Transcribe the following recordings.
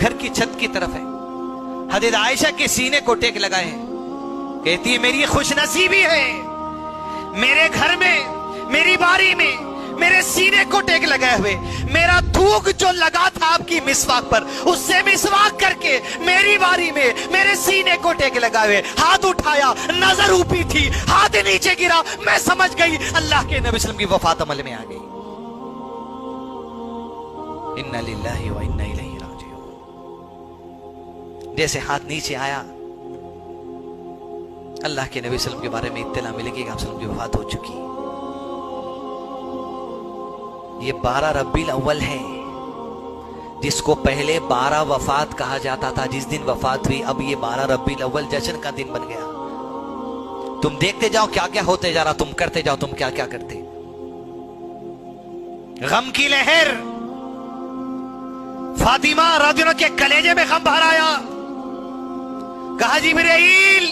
گھر کی چھت کی طرف ہے، حضرت عائشہ کے سینے کو ٹیک لگائے ہیں، کہتی ہے میری خوش نصیبی ہے، میرے گھر میں میری باری میں میرے سینے کو ٹیک لگائے ہوئے میرا تھوک جو لگا تھا آپ کی مسواک پر، اس سے مسواک کر کے میری باری میں میرے سینے کو ٹیک لگائے ہوئے، ہاتھ اٹھایا، نظر اوپی تھی، ہاتھ نیچے گرا، میں سمجھ گئی اللہ کے نبی صلی اللہ علیہ وسلم کی وفات عمل میں آ گئی۔ انا للہ و انا الیہ راجعون۔ جیسے ہاتھ نیچے آیا، اللہ کے نبی صلی اللہ علیہ وسلم کے بارے میں اطلاع ملے گی کہ آپ صلی اللہ علیہ وسلم کی وفات ہو چکی۔ یہ 12 ربیع الاول ہے، جس کو پہلے 12 وفات کہا جاتا تھا، جس دن وفات ہوئی اب یہ 12 ربیع الاول جشن کا دن بن گیا۔ تم دیکھتے جاؤ کیا کیا ہوتے جا رہا، تم کرتے جاؤ تم کیا کیا کرتے۔ غم کی لہر، فاطمہ رضی اللہ عنہ کے کلیجے میں غم بھر آیا، کہا جبرائیل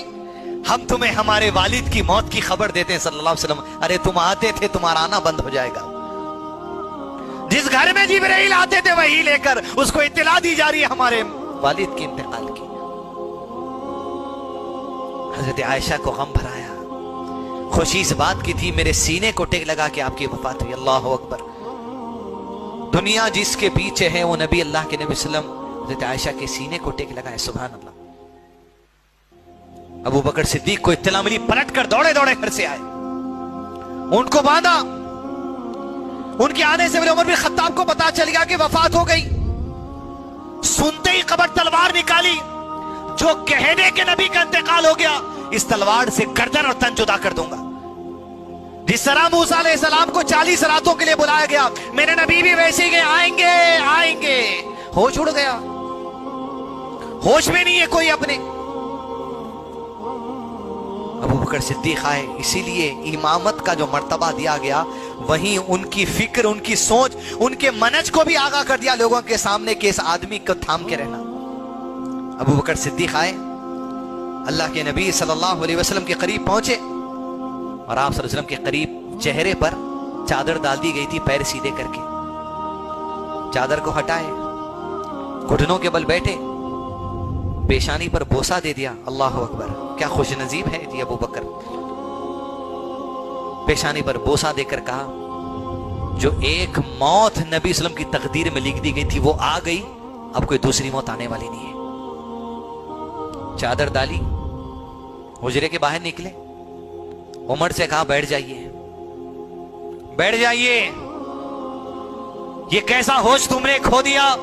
ہم تمہیں ہمارے والد کی موت کی خبر دیتے ہیں صلی اللہ علیہ وسلم۔ ارے تم آتے تھے، تمہارا آنا بند ہو جائے گا۔ جس گھر میں جبرائیل آتے تھے وہی لے کر اس کو اطلاع دی جا رہی ہے ہمارے والد کے انتقال کی۔ حضرت عائشہ کو غم بھر آیا، خوشی اس بات کی تھی میرے سینے کو ٹیک لگا کہ آپ کی وفات ہوئی۔ اللہ اکبر۔ دنیا جس کے پیچھے ہے وہ نبی اللہ کے نبی صلی اللہ علیہ وسلم حضرت عائشہ کے سینے کو ٹیک لگائے۔ سبحان اللہ۔ ابو بکر صدیق کو اطلاع ملی، پلٹ کر دوڑے دوڑے گھر سے آئے، ان کو باندھا۔ ان کے آنے سے پہلے عمر بن خطاب کو پتا چل گیا کہ وفات ہو گئی۔ سنتے ہی قبر تلوار نکالی، جو کہنے کے نبی کا انتقال ہو گیا، اس تلوار سے گردن اور تن جدا کر دوں گا۔ جس طرح موسیٰ علیہ السلام کو 40 راتوں کے لیے بلایا گیا، میرے نبی بھی ویسے ہی گئے، آئیں گے آئیں گے۔ ہوش اڑ گیا، ہوش میں نہیں ہے کوئی اپنے۔ ابو بکر صدیق آئے، اسی لیے امامت کا جو مرتبہ دیا گیا وہیں ان کی فکر، ان کی سوچ، ان کے منج کو بھی آگاہ کر دیا لوگوں کے سامنے کہ اس آدمی کو تھام کے رہنا۔ ابو بکر صدیق آئے، اللہ کے نبی صلی اللہ علیہ وسلم کے قریب پہنچے، اور آپ صلی اللہ علیہ وسلم کے قریب چہرے پر چادر ڈال دی گئی تھی، پیر سیدھے کر کے چادر کو ہٹائے، گھٹنوں کے بل بیٹھے، پیشانی پر بوسہ دے دیا۔ اللہ اکبر، کیا خوش نصیب ہے جی ابو بکر۔ پیشانی پر بوسہ دے کر کہا جو ایک موت نبی صلی اللہ علیہ وسلم کی تقدیر میں لکھ دی گئی تھی وہ آ گئی، اب کوئی دوسری موت آنے والی نہیں ہے۔ چادر ڈالی، حجرے کے باہر نکلے، عمر سے کہا بیٹھ جائیے بیٹھ جائیے، یہ کیسا ہوش تم نے کھو دیا۔